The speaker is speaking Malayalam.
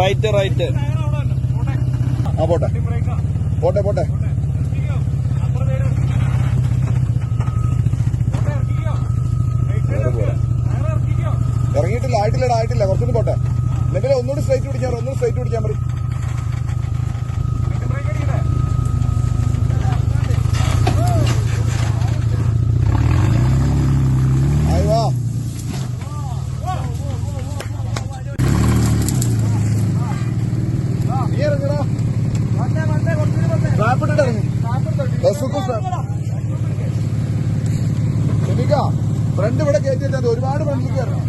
Right right. ആ പോട്ടെ പോട്ടെ പോട്ടെ. ഇറങ്ങിയിട്ടില്ല, ആയിട്ടില്ല. കുറച്ചുകൂടി പോട്ടെ. അല്ലെങ്കിൽ ഒന്നുകൂടി സ്ട്രൈറ്റ് പിടിക്കാൻ മതി. ആയി വാ. നീ ഇറങ്ങടാ. ട്രാപ്പ് ഇട്ടിട്ട് ഇറങ്ങി. ഫ്രണ്ട് ഇവിടെ കയറ്റിയിട്ടാ ഒരുപാട് ഫ്രണ്ടിലേക്ക് ഇറങ്ങാം.